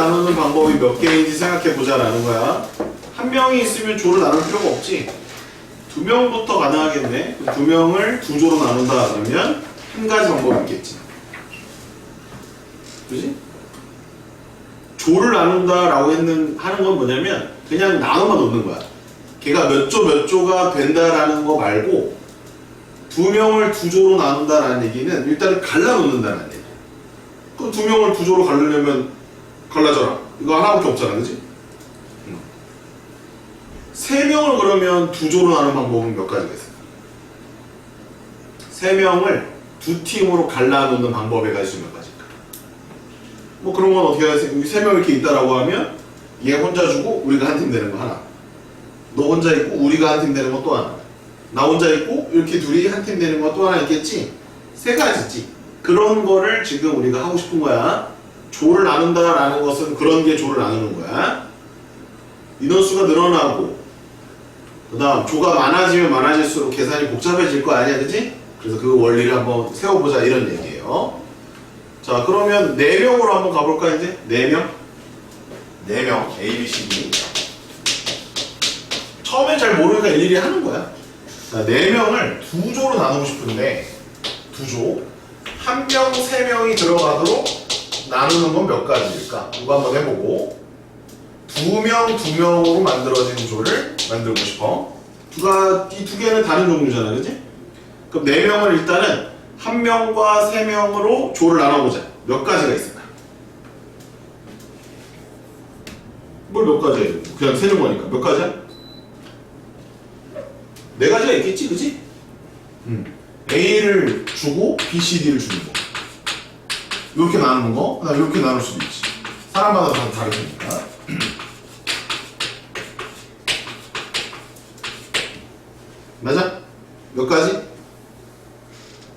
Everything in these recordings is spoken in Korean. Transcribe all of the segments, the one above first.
나누는 방법이 몇 개인지 생각해보자라는 거야. 한 명이 있으면 조를 나눌 필요가 없지. 두 명부터 가능하겠네. 두 명을 두 조로 나눈다 그러면 한 가지 방법이 있겠지. 그지? 조를 나눈다라고 하는 건 뭐냐면 그냥 나눠만 놓는 거야. 걔가 몇 조가 된다라는 거 말고 두 명을 두 조로 나눈다라는 얘기는 일단은 갈라놓는다는 얘기야. 그럼 두 명을 두 조로 갈르려면 갈라져라. 이거 하나밖에 없잖아, 그지? 세 명을 그러면 두 조로 나누는 방법은 몇 가지가 있을까? 세 명을 두 팀으로 갈라놓는 방법에 가지고 몇 가지일까? 뭐 그런 건 어떻게 하세요? 세 명 이렇게 있다라고 하면 얘 혼자 주고 우리가 한 팀 되는 거 하나. 너 혼자 있고 우리가 한 팀 되는 거 또 하나. 나 혼자 있고 이렇게 둘이 한 팀 되는 거 또 하나 있겠지? 세 가지지. 그런 거를 지금 우리가 하고 싶은 거야. 조를 나눈다라는 것은 그런 게 조를 나누는 거야. 인원수가 늘어나고 그 다음 조가 많아지면 많아질수록 계산이 복잡해질 거 아니야, 그치? 그래서 그 원리를 한번 세워보자 이런 얘기예요. 자, 그러면 4명으로 한번 가볼까 이제? 4명? 4명 A, B, C, D. 처음엔 잘 모르니까 일일이 하는 거야. 자, 4명을 두 조로 나누고 싶은데 두 조. 1명, 3명이 들어가도록 나누는 건 몇 가지일까? 이거 한번 해보고 2명, 2명으로 만들어진 조를 만들고 싶어. 이 두 개는 다른 종류잖아, 그치? 그럼 4명을 일단은 1명과 3명으로 조를 나눠보자. 몇 가지가 있을까? 뭘 몇 가지야? 그냥 세는 거니까. 몇 가지야? 4가지가 있겠지, 그치? A를 주고 B, C, D를 주는 거. 이렇게 나누는 거, 그다음에 이렇게 나눌 수도 있지. 사람마다 다 다르니까. 맞아? 몇 가지?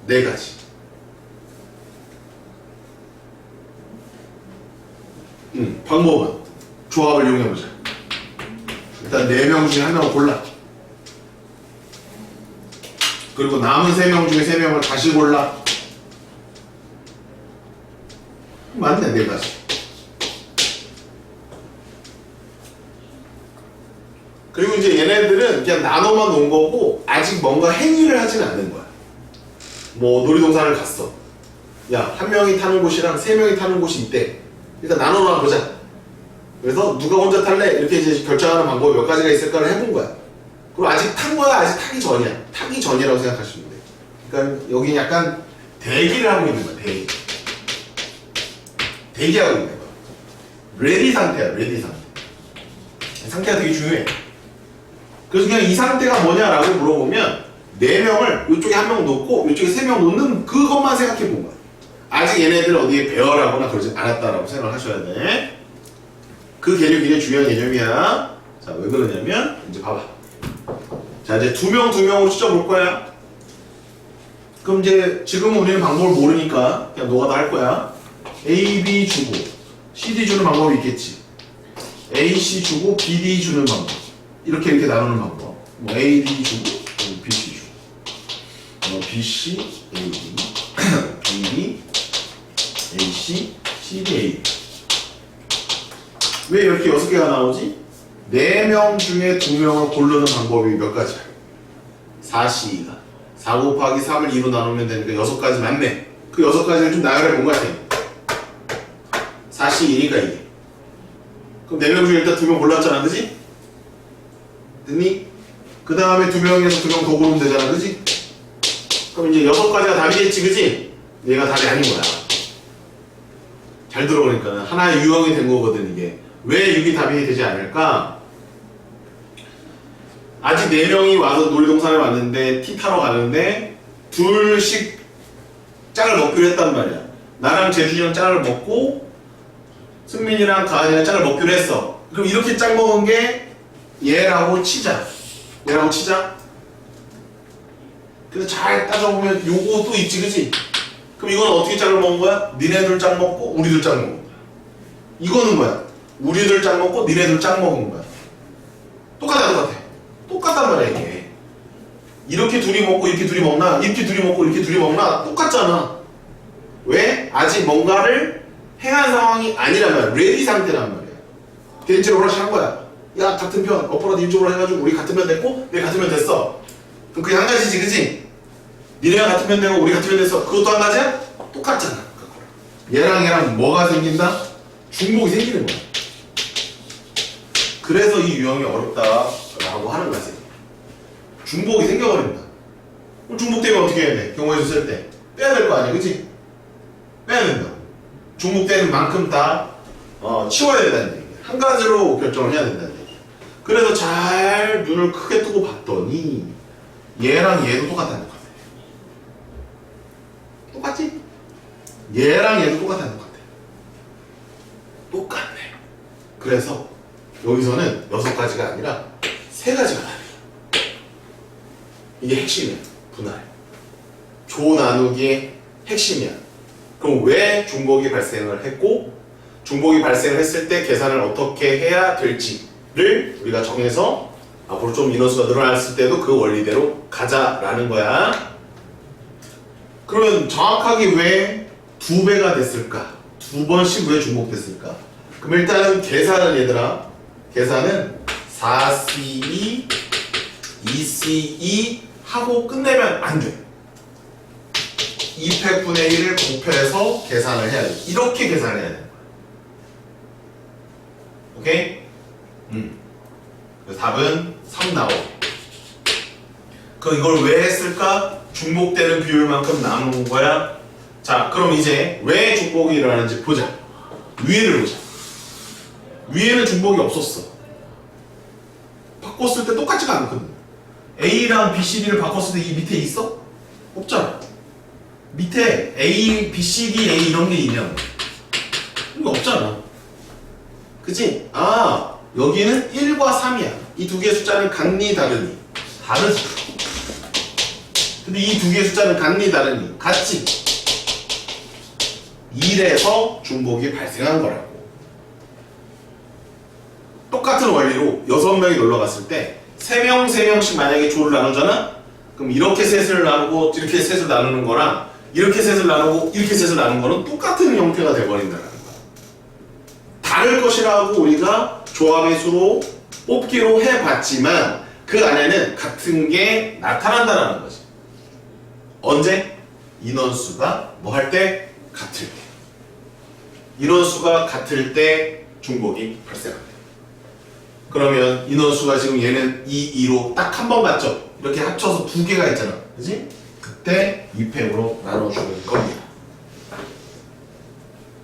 4가지. 방법은 조합을 이용해보자. 일단 4명 중에 1명을 골라. 그리고 남은 3명 중에 3명을 다시 골라. 맞네, 4가지. 그리고 이제 얘네들은 그냥 나눠만 놓은 거고 아직 뭔가 행위를 하진 않는 거야. 뭐 놀이동산을 갔어. 야, 1명이 타는 곳이랑 3명이 타는 곳이 있대. 일단 나눠놔 보자. 그래서 누가 혼자 탈래? 이렇게 이제 결정하는 방법이 몇 가지가 있을까를 해본 거야. 그리고 아직 탄 거야? 아직 타기 전이야. 타기 전이라고 생각하시면 돼. 그러니까 여기 약간 대기를 하고 있는 거야. 대기하고 있는 거야. 레디 상태야. 레디 상태. 상태가 되게 중요해. 그래서 그냥 이 상태가 뭐냐라고 물어보면 4명을 이쪽에 1명 놓고 이쪽에 3명 놓는 그것만 생각해 본 거야. 아직 얘네들 어디에 배열하거나 그러지 않았다라고 생각을 하셔야 돼. 그 개념이 굉장히 중요한 개념이야. 자, 왜 그러냐면 이제 봐봐. 자, 이제 2명으로 찢어볼 거야. 그럼 이제 지금은 우리는 방법을 모르니까 그냥 너가 다 할 거야. A, B 주고 C, D 주는 방법이 있겠지. A, C 주고 B, D 주는 방법. 이렇게 나누는 방법. 뭐 A, D 주고 B, C 주고 B, C, A, D B, D, A, C, C, D, A. 왜 이렇게 6개가 나오지? 4명 중에 2명을 고르는 방법이 몇 가지야? 4C2가 4 곱하기 3을 2로 나누면 되니까 6가지 맞네. 그 6가지를 좀 나열해 본 것 같아. 4C2니까 이게. 그럼 4명 중에 일단 2명 골랐잖아, 그지? 됐니? 그 다음에 2명에서 2명 더 고르면 되잖아, 그지? 그럼 이제 6가지가 답이겠지, 그지? 얘가 답이 아닌 거야. 잘 들어보니까 하나의 유형이 된 거거든, 이게. 왜 6이 답이 되지 않을까? 아직 4명이 와서 놀이동산에 왔는데 티 타러 가는데 둘씩 짝을 먹기로 했단 말이야. 나랑 재준이랑 짝을 먹고 승민이랑 가은이랑 짝을 먹기로 했어. 그럼 이렇게 짝 먹은 게 얘라고 치자. 얘라고 치자. 그래서 잘 따져보면 요거 또 있지, 그치? 그럼 이건 어떻게 짝을 먹은 거야? 니네들 짝 먹고 우리들 짝 먹은 거야. 이거는 뭐야? 우리들 짝 먹고 니네들 짝 먹은 거야. 똑같단 말이야, 이게. 이렇게 둘이 먹고 이렇게 둘이 먹나? 이렇게 둘이 먹고 이렇게 둘이 먹나? 똑같잖아. 왜? 아직 뭔가를 행한 상황이 아니라면 레디 상태란 말이야. 대인체로 오락실 한 거야. 야 같은 편 어퍼라드 이쪽으로 해가지고 우리 같은 편 됐고 내 같은 편 됐어. 그럼 그게 한 가지지 그치? 니네가 같은 편 되고 우리 같은 편 됐어. 그것도 한 가지야? 똑같잖아. 얘랑 뭐가 생긴다? 중복이 생기는 거야. 그래서 이 유형이 어렵다라고 하는 거지. 중복이 생겨버린다. 그럼 중복되면 어떻게 해야 돼? 경우에서 쓸 때 빼야 될 거 아니야, 그치? 빼야 된다. 중복되는 만큼 다 치워야 된다는 얘기야. 한 가지로 결정을 해야 된다는 얘기야. 그래서 잘 눈을 크게 뜨고 봤더니 얘랑 얘도 똑같다는 것 같아. 똑같지? 얘랑 얘도 똑같다는 것 같아. 똑같네. 그래서 여기서는 6가지가 아니라 3가지가 나뉘어. 이게 핵심이야. 분할. 조 나누기의 핵심이야. 그럼 왜 중복이 발생을 했고 중복이 발생을 했을 때 계산을 어떻게 해야 될지를 우리가 정해서 앞으로 좀 인원수가 늘어났을 때도 그 원리대로 가자라는 거야. 그러면 정확하게 왜 2배가 됐을까? 2번씩 왜 중복됐을까? 그럼 일단은 계산은 얘들아, 계산은 4C2 2C2 하고 끝내면 안 돼. 2팩분의 1을 곱해서 계산을 해야 돼. 이렇게 계산을 해야 돼. 오케이? 그래서 답은 3 나오고. 그럼 이걸 왜 했을까? 중복되는 비율만큼 나누는 거야. 자, 그럼 이제 왜 중복이 일어나는지 보자. 위에를 보자. 위에는 중복이 없었어. 바꿨을 때 똑같지가 않거든. A랑 B, C, D를 바꿨을 때 이 밑에 있어? 없잖아. 밑에 A, B, C, D, A 이런 게 있냐? 이거 없잖아. 그치? 아, 여기는 1과 3이야. 이 두 개의 숫자는 같니 다르니? 다르지. 근데 이 두 개의 숫자는 같니 다르니? 같지. 이래서 중복이 발생한 거라고. 똑같은 원리로 6명이 놀러 갔을 때 3명씩 만약에 조를 나누잖아? 그럼 이렇게 셋을 나누고 이렇게 셋을 나누는 거랑 이렇게 셋을 나누고 이렇게 셋을 나누는 거는 똑같은 형태가 돼버린다는 거야. 다를 것이라고 우리가 조합의 수로 뽑기로 해봤지만 그 안에는 같은 게 나타난다는 거지. 언제? 인원수가 뭐 할 때? 같을 때. 인원수가 같을 때 중복이 발생합니다. 그러면 인원수가 지금 얘는 2, 2로 딱 한 번 같죠? 이렇게 합쳐서 2개가 있잖아. 그치? 그때 2팩으로 나눠주는 겁니다.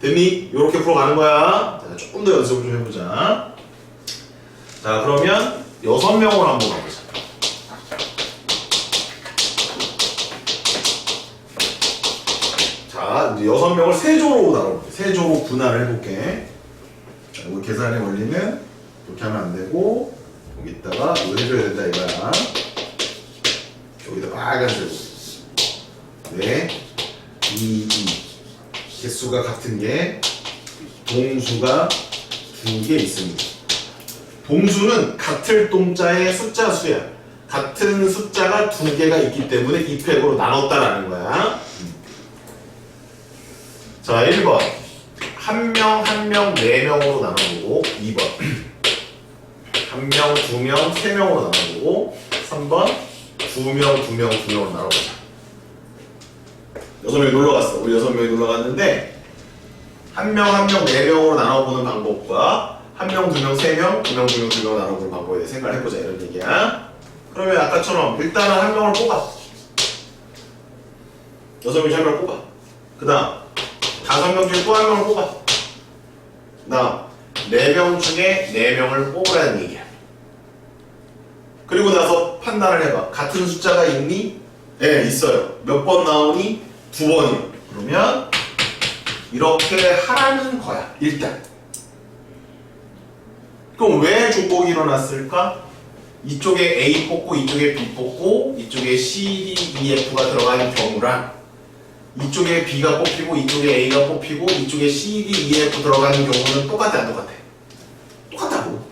됐니? 이렇게 풀어가는 거야. 자, 조금 더 연습을 좀 해보자. 자, 그러면 6명으로 한번 가보자. 자, 이제 6명을 세조로 나눠볼게. 세조로 분할을 해볼게. 자, 이거 계산의 원리는 이렇게 하면 안 되고, 여기다가 이거 해줘야 된다 이거야. 여기다 빨간색으로. 네. 2, 2. 개수가 같은 게 동수가 2개 있습니다. 동수는 같을 동자의 숫자 수야. 같은 숫자가 2개가 있기 때문에 2팩으로 나눴다라는 거야. 자, 1번. 한 명, 4명으로 나눠보고 2번. 한 명, 2명, 3명으로 나눠보고 3번. 2명, 2명으로 나눠보자. 6명이 놀러갔어. 우리 6명이 놀러갔는데 한 명, 4명으로 나눠보는 방법과 한 명, 2명, 3명, 2명, 2명 나눠보는 방법에 대해 생각을 해보자 이런 얘기야. 그러면 아까처럼 일단은 한 명을 뽑아. 6명 중에 한 명을 뽑아. 그 다음 5명 중에 또 한 명을 뽑아. 그 다음 4명 중에 4명을 뽑으라는 얘기야. 그리고 나서 판단을 해봐. 같은 숫자가 있니? 네, 있어요. 몇 번 나오니? 2번이요. 그러면 이렇게 하라는 거야. 일단. 그럼 왜 중복이 일어났을까? 이쪽에 A 뽑고 이쪽에 B 뽑고 이쪽에 C, D, E, F가 들어가는 경우랑 이쪽에 B가 뽑히고 이쪽에 A가 뽑히고 이쪽에 C, D, E, F 들어가는 경우는 똑같아 안 똑같아? 똑같다고.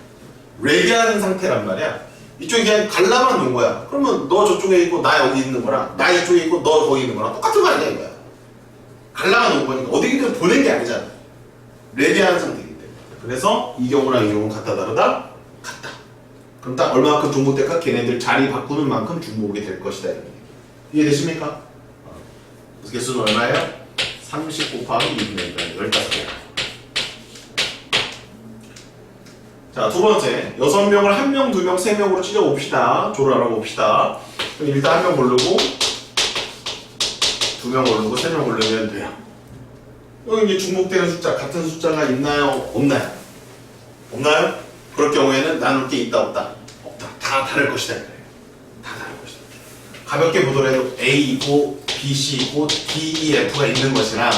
레디하는 상태란 말이야. 이쪽에 그냥 갈라만 놓은 거야. 그러면 너 저쪽에 있고 나 여기 있는 거랑 나 이쪽에 있고 너 거기 있는 거랑 똑같은 거 아니야 이거야. 갈라만 놓은 거니까 어디든 보낸 게 아니잖아. 레디한 상태이기 때문에. 그래서 이 경우랑 이 경우는 같다 다르다? 같다. 그럼 딱 얼마만큼 중복될까? 걔네들 자리 바꾸는 만큼 중복이 될 것이다. 이해되십니까? 그래서 개수는 얼마예요? 30 곱하기 2분의 1, 15개. 자, 두 번째. 6명을 1명, 2명, 3명으로 찢어봅시다. 조를 알아봅시다. 그럼 일단 1명 고르고 2명 고르고 3명 고르면 돼요. 여기 이제 중복되는 숫자, 같은 숫자가 있나요? 없나요? 없나요? 그럴 경우에는 나눌 게 있다, 없다? 없다. 다 다를 것이다. 다 다를 것이다. 가볍게 보더라도 A 있고 BC 있고 D, E, F가 있는 것이랑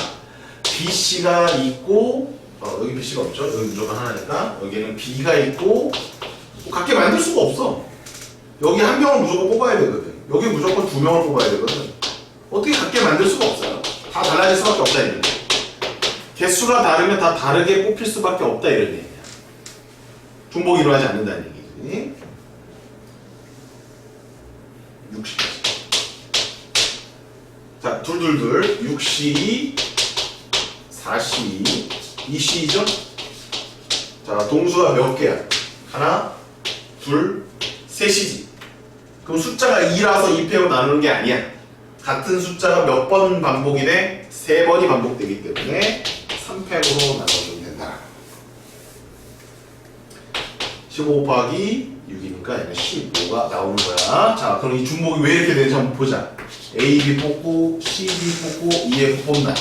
BC가 있고 여기 BC가 없죠? 여기 무조건 하나니까 여기는 B가 있고 같게 만들 수가 없어. 여기 한 명을 무조건 뽑아야 되거든. 여기 무조건 2명을 뽑아야 되거든. 어떻게 같게 만들 수가 없어요. 다 달라질 수밖에 없다 이런 얘기. 개수가 다르면 다 다르게 뽑힐 수밖에 없다 이런 얘기야. 중복이 일어나지 않는다는 얘기지. 60까지. 자, 둘둘둘 6C, 4C, 2C죠? 자, 동수가 몇 개야? 하나, 둘, 셋이지. 그럼 숫자가 2라서 2패로 나누는 게 아니야. 같은 숫자가 몇 번 반복이 돼? 3번이 반복되기 때문에 3팩으로 나눠주면 된다. 15 곱하기 6이니까 얘는 15가 나오는 거야. 자, 그럼 이 중복이 왜 이렇게 되는지 한번 보자. A, B 뽑고, C, D 뽑고, E, F 뽑나.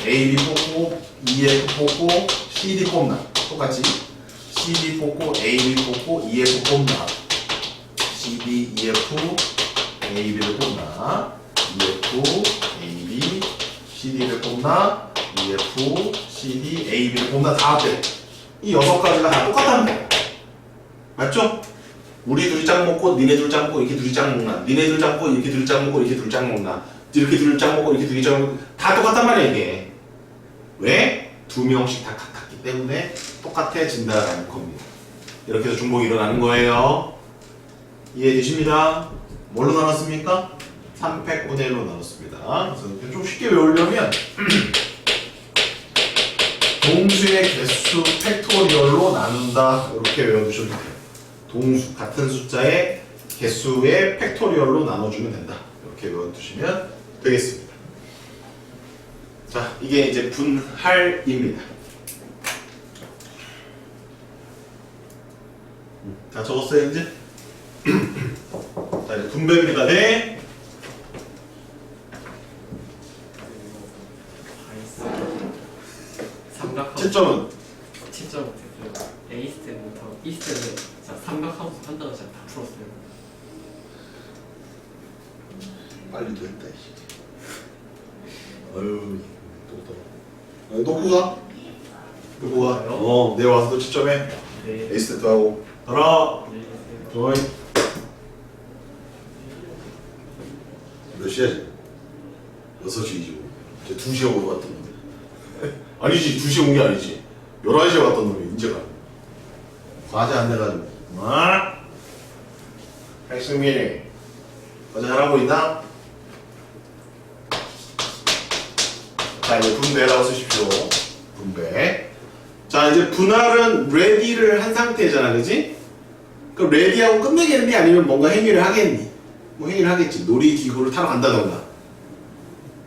A, B 뽑고, E, F 뽑고, C, D 뽑나. 똑같이 C, D 뽑고, A, B 뽑고, E, F 뽑나. C, D, E, F, A, B를 뽑나. E, F, A, B, C, D를 뽑나. E, F, C, D, A, B를 뽑나. 다 합해. 이 6가지가 다 똑같단 말이야. 맞죠? 우리 둘이 짱 먹고 니네 둘 짱 먹고 이렇게 둘이 짱 먹나. 니네 둘 짱 먹고 이렇게 둘이 짱 먹고 이렇게 둘이 짱 먹나. 이렇게 둘이 짱 먹고 이렇게 둘이 짱 먹고 다 똑같단 말이야 이게. 왜? 2명씩 다 같았기 때문에 똑같아진다라는 겁니다. 이렇게 해서 중복이 일어나는 거예요. 이해되십니다? 뭘로 나눴습니까? 3팩분의 1로 나눴습니다. 그래서 좀 쉽게 외우려면 동수의 개수 팩토리얼로 나눈다 이렇게 외워두셔도 돼요. 동수, 같은 숫자의 개수의 팩토리얼로 나눠주면 된다. 이렇게 외워두시면 되겠습니다. 자, 이게 이제 분할입니다. 다 적었어요, 이제? 자, 이제 분배입니다. 네. 채점은? 채점 못했어요. A 스텝부터 E 스텝을 삼각함수 한다고 제가 다 풀었어요. 빨리 됐다 이씨. 어휴 놓고 가. 놓고 가. 내일 와서 또 채점해. 네. A 스텝도 하고. 알아. 네. 조이. 몇 시야 지금? 6시이지. 저 2시에 오러 갔던 놈. 아니지, 2시에 온 게 아니지. 11시에 왔던 놈이 이제 가. 과제 안 내가지고. 핵승민이 과제 잘하고 있나? 자, 이제 분배라고 쓰십시오. 분배. 자, 이제 분할은 ready를 한 상태잖아, 그지? 그럼 ready하고 끝내겠니? 아니면 뭔가 행위를 하겠니? 뭐 행위를 하겠지. 놀이기구를 타러 간다던가.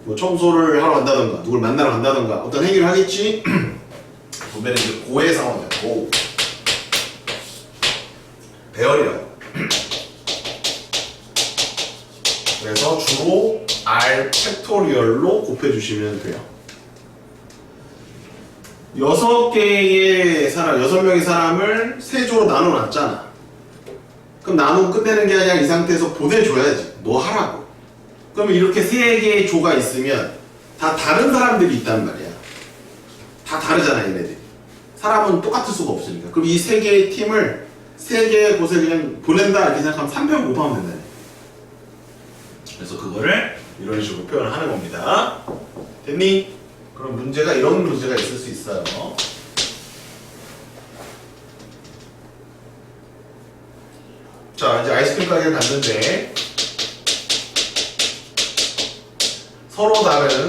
뭐 청소를 하러 간다던가 누굴 만나러 간다던가 어떤 행위를 하겠지. 분배는 이제 고의 상황이야. 고 배열이라고. 그래서 주로 R 팩토리얼로 곱해주시면 돼요. 6개의 사람, 6명의 사람을 3조로 나눠놨잖아. 그럼 나누고 끝내는 게 아니라 이 상태에서 보내줘야지. 너 하라고. 그러면 이렇게 3개의 조가 있으면 다 다른 사람들이 있단 말이야. 다 다르잖아, 얘네들이. 사람은 똑같을 수가 없으니까. 그럼 이 3개의 팀을 3개의 곳에 그냥 보낸다 이렇게 생각하면 3편 곱하면 된다. 그래서 그거를 이런 식으로 표현을 하는 겁니다. 됐니? 그럼 문제가 이런 문제가 있을 수 있어요. 자, 이제 아이스크림 가게를 갔는데 서로 다른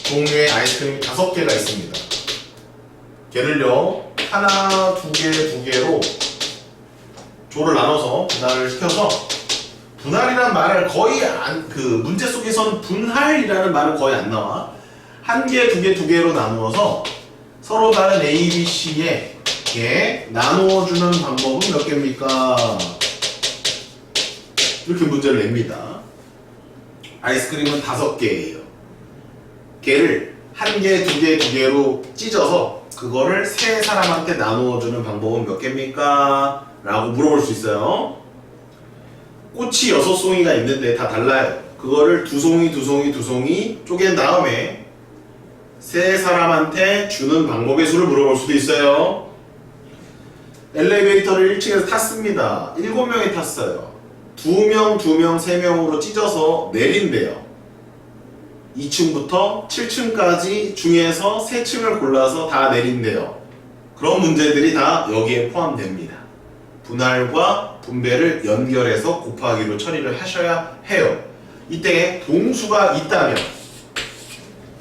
종류의 아이스크림이 5개가 있습니다. 걔를요 하나, 두 개, 두 개로 조를 나눠서 분할을 시켜서 분할이란 말을 거의 그 문제 속에서는 분할이라는 말은 거의 안 나와. 한 개, 두 개, 두 개로 나누어서 서로 다른 A, B, C에 나누어주는 방법은 몇 개입니까? 이렇게 문제를 냅니다. 아이스크림은 5개예요. 걔를 한 개, 두 개, 두 개로 찢어서 그거를 세 사람한테 나누어주는 방법은 몇 개입니까? 라고 물어볼 수 있어요. 꽃이 6송이가 있는데 다 달라요. 그거를 두 송이, 두 송이, 두 송이 쪼갠 다음에 세 사람한테 주는 방법의 수를 물어볼 수도 있어요. 엘리베이터를 1층에서 탔습니다. 7명이 탔어요. 2명, 2명, 3명으로 찢어서 내린대요. 2층부터 7층까지 중에서 3층을 골라서 다 내린대요. 그런 문제들이 다 여기에 포함됩니다. 분할과 분배를 연결해서 곱하기로 처리를 하셔야 해요. 이때 동수가 있다면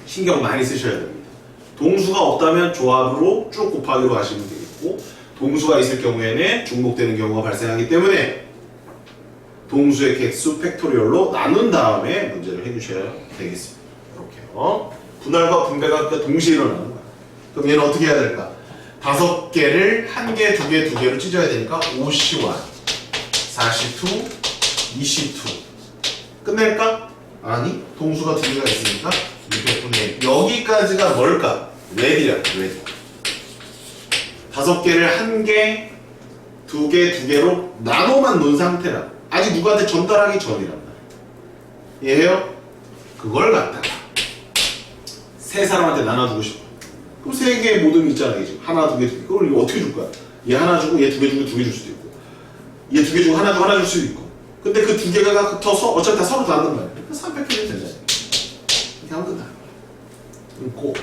신경 많이 쓰셔야 됩니다. 동수가 없다면 조합으로 쭉 곱하기로 하시면 되겠고, 동수가 있을 경우에는 중복되는 경우가 발생하기 때문에 동수의 객수 팩토리얼로 나눈 다음에 문제를 해주셔야 되겠습니다. 이렇게요. 분할과 분배가 동시에 일어나는 거야. 그럼 얘는 어떻게 해야 될까? 5개를 1개, 2개, 2개로 찢어야 되니까 51, 42, 22 끝낼까? 아니, 동수가 2개가 있으니까 600분의 1. 여기까지가 뭘까? 레디야, 레디. 5개를 1개, 2개, 2개로 나눠만 놓은 상태라. 아직 누구한테 전달하기 전이란 말이야. 이해해요? 그걸 갖다가 세 사람한테 나눠주고 싶어. 그럼 3개의 모듬이 있잖아, 지금. 하나, 2개, 2개. 그걸 이거 어떻게 줄 거야? 얘 하나 주고, 얘 2개 주고, 2개 줄 수도 있고. 얘 2개 주고, 하나 주고, 하나 줄 수도 있고. 근데 그 2개가 붙어서 어차피 다 서로 다른 거야. 그러니까 300개면 되잖아. 이렇게 하면 끝나. 그럼 꼭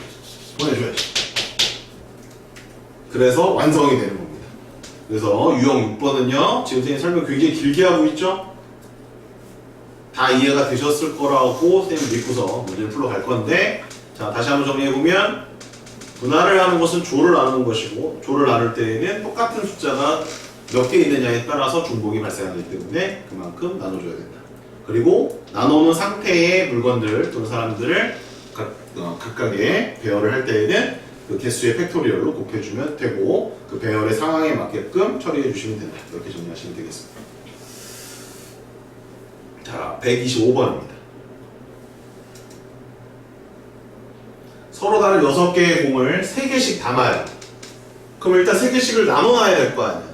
보내줘야지. 그래서 완성이 되는 겁니다. 그래서 유형 6번은요, 지금 선생님 설명 굉장히 길게 하고 있죠? 다 이해가 되셨을 거라고 선생님 믿고서 문제를 풀어갈 건데, 자, 다시 한번 정리해보면, 분할을 하는 것은 조를 나누는 것이고, 조를 나눌 때에는 똑같은 숫자가 몇 개 있느냐에 따라서 중복이 발생하기 때문에 그만큼 나눠줘야 된다. 그리고 나눠놓은 상태의 물건들 또는 사람들을 각각의 배열을 할 때에는 그 개수의 팩토리얼로 곱해주면 되고, 그 배열의 상황에 맞게끔 처리해 주시면 된다. 이렇게 정리하시면 되겠습니다. 자, 125번입니다. 서로 다른 6개의 공을 3개씩 담아요. 그럼 일단 3개씩을 나눠놔야 될 거 아니야.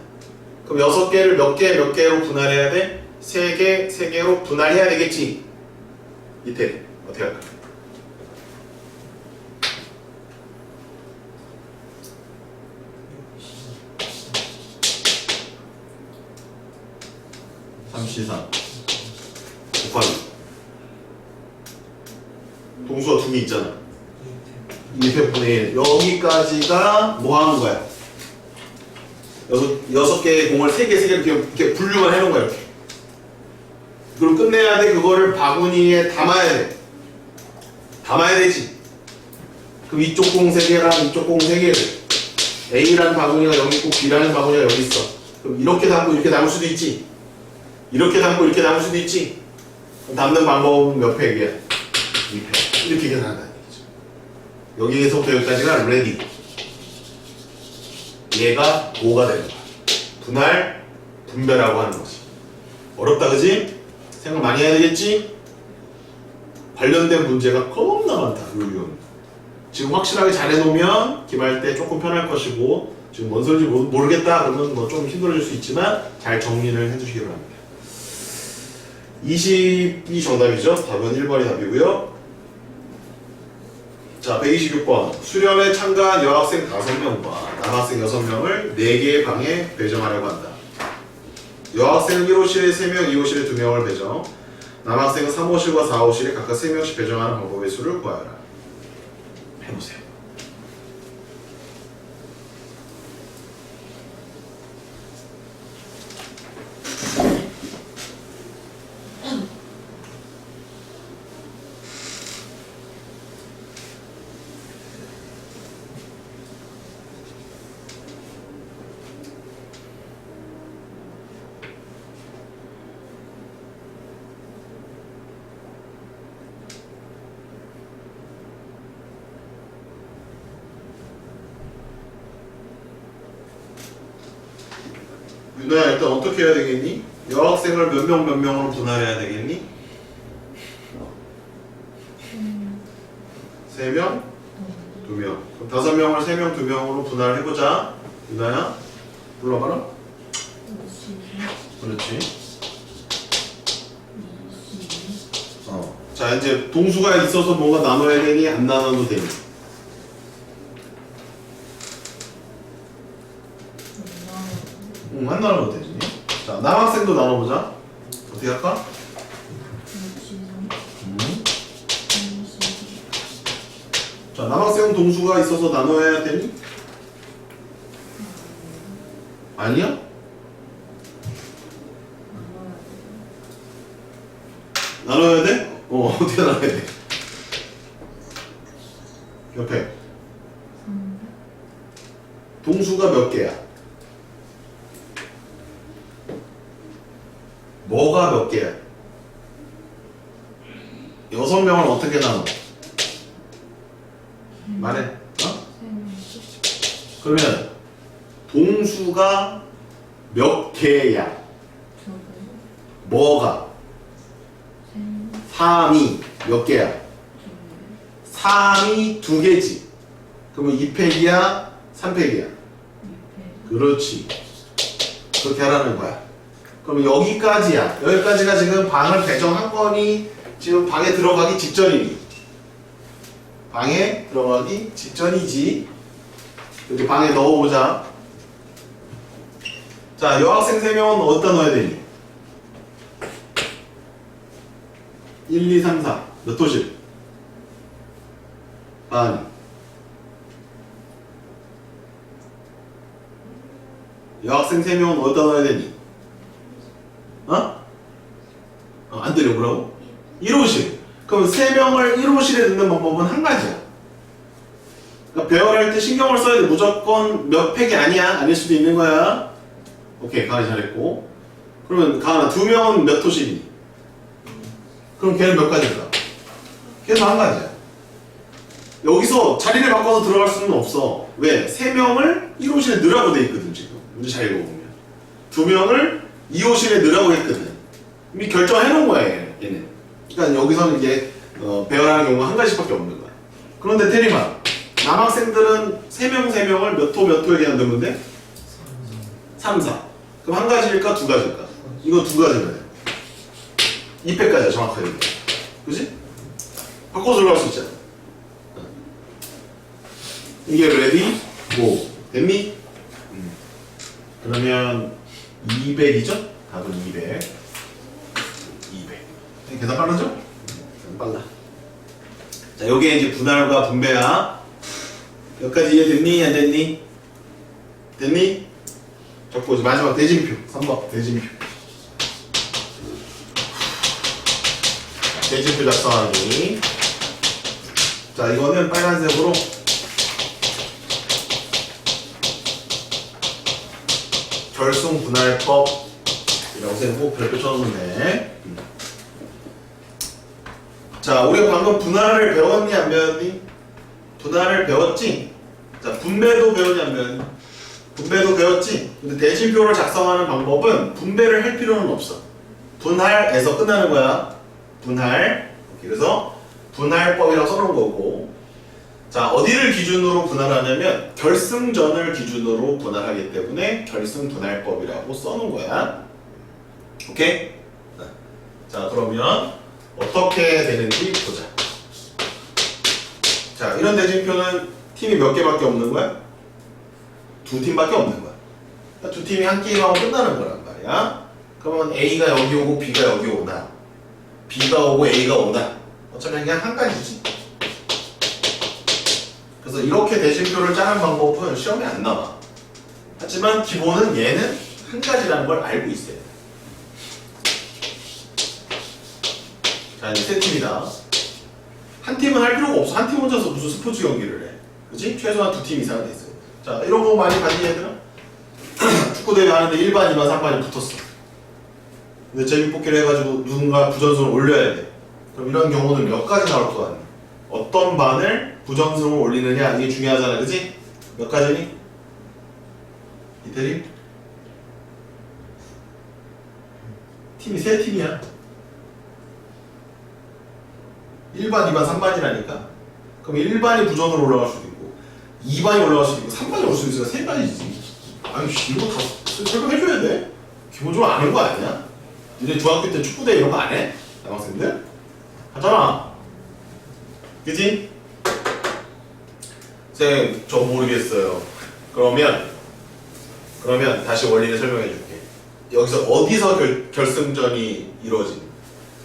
그럼 6개를 몇 개로 분할해야 돼? 3개, 3개로 분할해야 되겠지. 이때 어떻게 할까? (3C3) 곱하기 동수가 2개 있잖아. 1분의 1 여기까지가 뭐 하는 거야? 6개의 공을 3개로 이렇게 분류만 해놓은 거야. 이렇게. 그럼 끝내야 돼. 그거를 바구니에 담아야 돼. 담아야 되지. 그럼 이쪽 공 3개랑 이쪽 공 3개를 A라는 바구니가 여기 있고 B라는 바구니가 여기 있어. 그럼 이렇게 담고 이렇게 담을 수도 있지. 이렇게 담고 이렇게 담을 수도 있지. 그럼 담는 방법은 몇 팩이야? 2팩. 이렇게 계산한다는 얘기죠. 여기에서부터 여기까지가 레디. 얘가 5가 되는 거야. 분할, 분배라고 하는 거지. 어렵다, 그지? 생각 많이 해야 되겠지? 관련된 문제가 겁나 많다, 요리는. 지금 확실하게 잘 해놓으면 기말 때 조금 편할 것이고, 지금 뭔 소리인지 모르겠다 그러면 뭐 좀 힘들어질 수 있지만 잘 정리를 해주시기 바랍니다. 20이 정답이죠? 답은 1번이 답이고요. 자, 126번. 수련회 참가한 여학생 5명과 남학생 6명을 4개의 방에 배정하려고 한다. 여학생은 1호실에 3명, 2호실에 2명을 배정. 남학생은 3호실과 4호실에 각각 3명씩 배정하는 방법의 수를 구하여라. 해보세요. 윤호야 일단 어떻게 해야 되겠니? 여학생을 몇 명 몇 명으로 분할해야 되겠니? 3명? 2명. 그럼 5명을 3명, 2명으로 분할해보자. 윤호야 불러봐라. 그렇지. 자 이제 동수가 있어서 뭔가 나눠야 되니 안 나눠도 되니? 안 나눠도 되지. 자 남학생도 나눠보자. 어떻게 할까? 자 남학생은 동수가 있어서 나눠야 되니? 아니야? 나눠야 돼? 어떻게 나눠야 돼? 옆에 동수가 몇 개야? 뭐가 몇 개야? 6명을 어떻게 나눠? 말해. 어? 그러면 동수가 몇 개야? 뭐가? 3이 몇 개야? 3이 2개지. 그러면 2팩이야? 3팩이야? 그렇지. 그렇게 하라는 거야. 그럼 여기까지야. 여기까지가 지금 방을 배정한 거니? 지금 방에 들어가기 직전이니? 방에 들어가기 직전이지. 여기 방에 넣어보자. 자, 여학생 3명은 어디다 넣어야 되니? 1, 2, 3, 4. 몇 호실? 아니. 여학생 3명은 어디다 넣어야 되니? 안 들려, 뭐라고? 1호실. 그럼 3명을 1호실에 넣는 방법은 한 가지야. 그러니까 배열할 때 신경을 써야 돼. 무조건 몇 팩이 아니야. 아닐 수도 있는 거야. 오케이, 가은이 잘했고. 그러면 가은아, 2명은 몇 호실이니? 그럼 걔는 몇 가지일까? 걔는 한 가지야. 여기서 자리를 바꿔서 들어갈 수는 없어. 왜? 3명을 1호실에 넣으라고 돼 있거든, 지금. 문제 잘 읽어보면. 2명을 2호실에 넣으라고 했거든. 이미 결정해 놓은 거야, 얘는. 그러니까 여기서는 이제 배열하는 경우가 한 가지밖에 없는 거야. 그런데 테리마, 남학생들은 3명을 몇 호에 그냥 넣으면 돼? 3, 4. 그럼 한 가지일까? 2가지일까? 이거 2가지면 돼. 2패까지야, 정확하게. 그지? 바꿔서 들어갈 수 있잖아. 이게 ready, go. 됐니? 그러면 200이죠? 답은 200. 200. 계산 빠르죠? 빨라. 자, 요게 이제 분할과 분배야. 여기까지 이해됐니? 안 됐니? 됐니? 적고 이제 마지막 대진표. 3번 대진표. 대진표 작성하기. 자, 이거는 빨간색으로 결승 분할법이라고 해서 꼭 별표 쳐놓으면 돼. 자, 우리가 방금 분할을 배웠니 안 배웠니? 분할을 배웠지? 자, 분배도 배웠니 안 배웠니? 분배도 배웠지? 근데 대진표를 작성하는 방법은 분배를 할 필요는 없어. 분할에서 끝나는 거야. 분할. 그래서 분할법이라고 써놓은 거고. 자, 어디를 기준으로 분할하냐면 결승전을 기준으로 분할하기 때문에 결승분할법이라고 써놓은 거야. 오케이? 자, 그러면 어떻게 되는지 보자. 자, 이런 대진표는 팀이 몇 개밖에 없는 거야? 2팀밖에 없는 거야. 그러니까 2팀이 한 게임하고 끝나는 거란 말이야. 그러면 A가 여기 오고 B가 여기 오나, B가 오고 A가 오나, 어차피 그냥 한 가지지. 그래서 이렇게 대진표를 짜는 방법은 시험에 안 나와. 하지만 기본은 얘는 한 가지라는 걸 알고 있어야 돼. 자, 이제 세 팀이다. 한 팀은 할 필요가 없어. 한 팀 혼자서 무슨 스포츠 경기를 해. 그치? 최소한 2팀 이상은 돼 있어요. 자, 이런 거 많이 봤니 얘들아? 축구대회 하는데 1반, 2반, 3반이 붙었어. 근데 제비뽑기를 해가지고 누군가 부전승을 올려야 돼. 그럼 이런 경우는 몇 가지 나올 거 같니? 어떤 반을 부전승을 올리느냐, 이게 중요하잖아. 그치? 몇 가지니? 이태리? 팀이 세 팀이야. 1반, 2반, 3반이라니까. 그럼 1반이 부전으로 올라갈 수도 있고 2반이 올라갈 수도 있고 3반이 올 수도 있으니까 세 반이지. 아니 이거 다 설명해줘야 돼? 기본적으로 아는 거 아니야? 니네 중학교 때 축구대 이런 거 안 해? 남학생들? 하잖아. 그지? 쌤, 저 모르겠어요. 그러면 다시 원리를 설명해 줄게. 여기서 어디서 결승전이 이루어지니?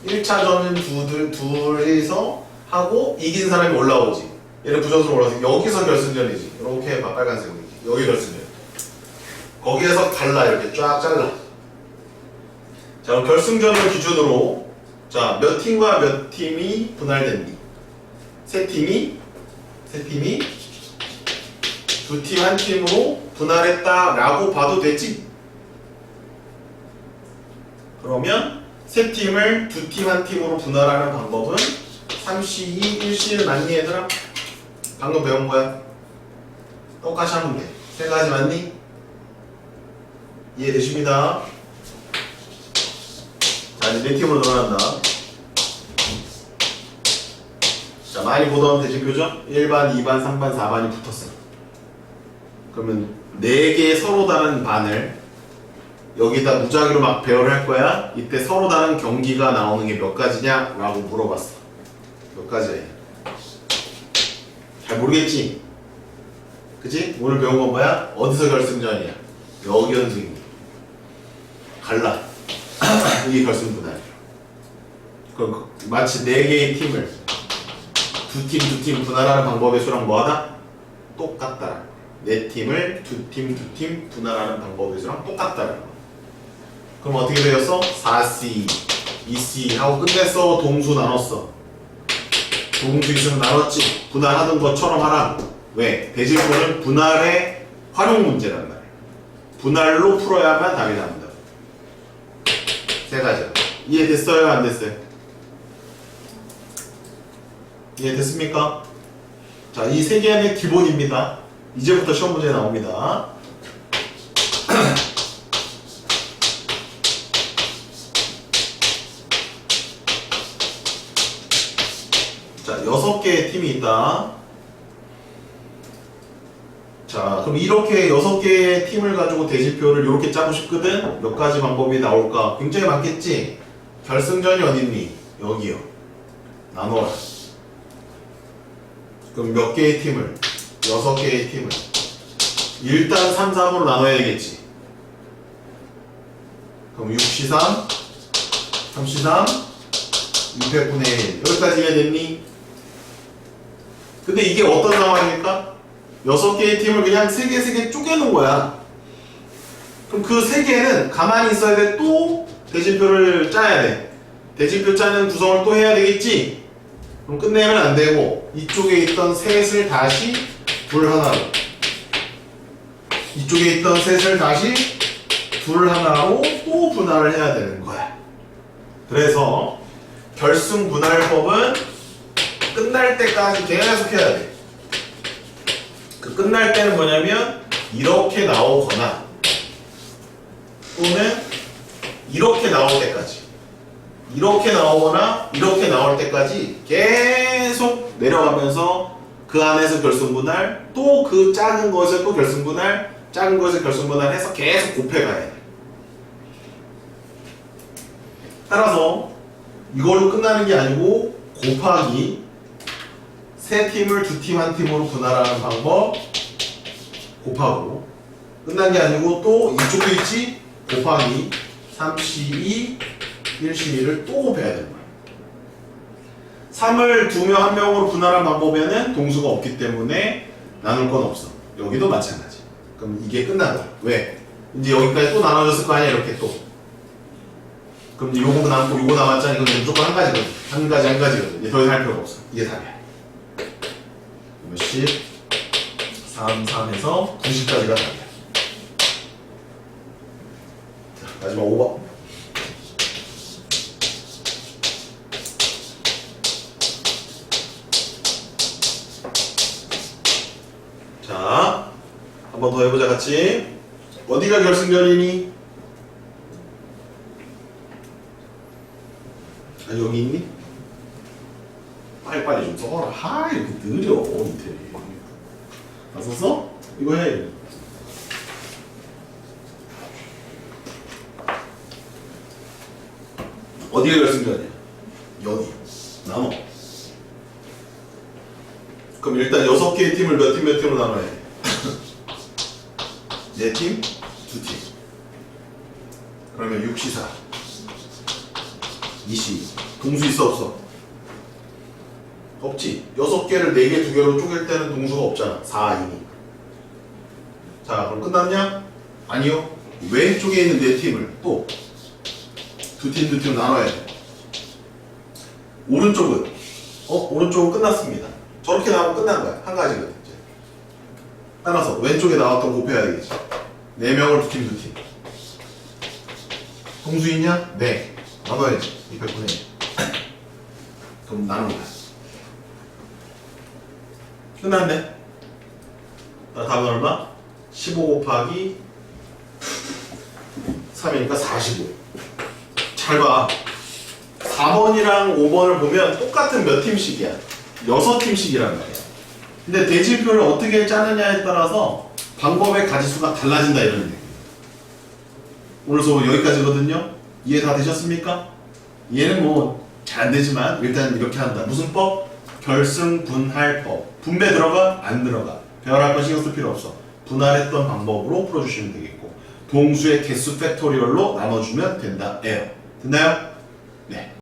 1차전은 둘이서 하고 이긴 사람이 올라오지. 얘는 부전으로 올라와서 여기서 결승전이지. 이렇게 해봐, 빨간색으로. 여기 결승전. 거기에서 갈라, 이렇게 쫙 잘라. 자, 그럼 결승전을 기준으로 자, 몇 팀과 몇 팀이 분할됐니? 세 팀이 두 팀 한 팀으로 분할했다라고 봐도 되지? 그러면 세 팀을 두 팀 한 팀으로 분할하는 방법은 3C2 1C1 맞니 얘들아? 방금 배운 거야. 똑같이 하면 돼. 세 가지 맞니? 이해되십니다? 자, 이제 네 팀으로 늘어난다. 자, 많이 보던 대진표죠? 1반, 2반, 3반, 4반이 붙었어. 그러면 4개의 서로 다른 반을 여기다 무작위로 막 배열을 할 거야. 이때 서로 다른 경기가 나오는 게 몇 가지냐? 라고 물어봤어. 몇 가지야? 잘 모르겠지? 그치? 오늘 배운 건 뭐야? 어디서 결승전이야? 여기 연승이 갈라. 이게 결승분할이야. 그럼 마치 4개의 팀을 두 팀 분할하는 방법의 수랑 뭐하다? 똑같다. 4팀을 두 팀 분할하는 방법의 수랑 똑같다라는 거. 그럼 어떻게 되었어? 4C, 2C 하고 끝냈어. 동수 나눴어. 동수 있으면 나눴지. 분할하던 것처럼 하라. 왜? 대질문은 분할의 활용 문제란 말이야. 분할로 풀어야만 답이 나온다. 세 가지야. 이해됐어요? 안 됐어요? 이해됐습니까? 자, 이 세 개의 기본입니다. 이제부터 시험 문제 나옵니다. 자, 6개의 팀이 있다. 자, 그럼 이렇게 6개의 팀을 가지고 대지표를 이렇게 짜고 싶거든? 몇 가지 방법이 나올까? 굉장히 많겠지? 결승전이 어딨니? 여기요. 나눠라. 그럼 몇 개의 팀을? 6개의 팀을. 일단 3, 3으로 나눠야 되겠지. 그럼 6C3, 3C3, 600분의 1. 여기까지 이해됐니? 근데 이게 어떤 상황입니까? 6개의 팀을 그냥 3개 쪼개놓은 거야. 그럼 그 3개는 가만히 있어야 돼. 또 대진표를 짜야 돼. 대진표 짜는 구성을 또 해야 되겠지? 그럼 끝내면 안 되고 이쪽에 있던 셋을 다시 둘 하나로, 이쪽에 있던 셋을 다시 둘 하나로 또 분할을 해야 되는 거야. 그래서 결승 분할법은 끝날 때까지 계속 해야 돼. 그 끝날 때는 뭐냐면 이렇게 나오거나 또는 이렇게 나올 때까지, 이렇게 나오거나 이렇게 나올 때까지 계속 내려가면서 그 안에서 결승분할, 또 그 작은 것에 또 결승분할, 작은 것에 결승분할 해서 계속 곱해가야 돼. 따라서 이걸로 끝나는 게 아니고 곱하기 세 팀을 두 팀 한 팀으로 분할하는 방법 곱하고, 끝난 게 아니고 또 이쪽도 있지? 곱하기 3C2 1C2를 또 곱해야 되는 거야. 3을 2명 1명으로 분할한 방법에는 동수가 없기 때문에 나눌 건 없어. 여기도 마찬가지. 그럼 이게 끝난 거야. 왜? 이제 여기까지 또 나눠졌을 거 아니야, 이렇게 또. 그럼 이제 요거 남고 요거 남았잖아. 이건 무조건 한 가지거든. 한 가지거든. 이제 더 이상 할 필요가 없어. 이게 답이야. 10, 3, 3에서 90까지가 답이야. 자, 마지막 5번. 자, 한 번 더 해보자, 같이. 어디가 결승전이니? 아, 여기 있니? 빨리빨리 좀 써라. 하, 이렇게 느려, 이태리. 다 썼어? 이거 해. 어디가 결승전이야? 여기. 나눠. 그럼 일단 6개의 팀을 몇 팀 몇 팀으로 나눠야 돼? 4팀? 2팀. 그러면 6시사 2시 동수 있어 없어? 없지. 6개를 4개 2개로 쪼갤 때는 동수가 없잖아. 4, 2. 자 그럼 끝났냐? 아니요. 왼쪽에 있는 4팀을 또 2팀 나눠야 돼. 오른쪽은 오른쪽은 끝났습니다. 저렇게 나오면 끝난 거야. 한 가지거든 이제. 따라서 왼쪽에 나왔던 거 곱해야 되겠지. 4명을 2팀 동수 있냐? 네. 나눠야지. 200분의 1. 그럼 나누는 거야. 끝났네. 나 답은 얼마? 15 곱하기 3이니까 45. 잘 봐. 4번이랑 5번을 보면 똑같은 몇 팀씩이야? 6팀씩이란 말이야. 근데 대진표를 어떻게 짜느냐에 따라서 방법의 가지수가 달라진다 이런 얘기. 오늘 수업 여기까지거든요. 이해 다 되셨습니까? 이해는 뭐 잘 안 되지만 일단 이렇게 한다. 무슨 법? 결승분할법. 분배 들어가? 안 들어가. 배열할 거 신경 쓸 필요 없어. 분할했던 방법으로 풀어주시면 되겠고 동수의 개수 팩토리얼로 나눠주면 된다. 에요. 됐나요? 네.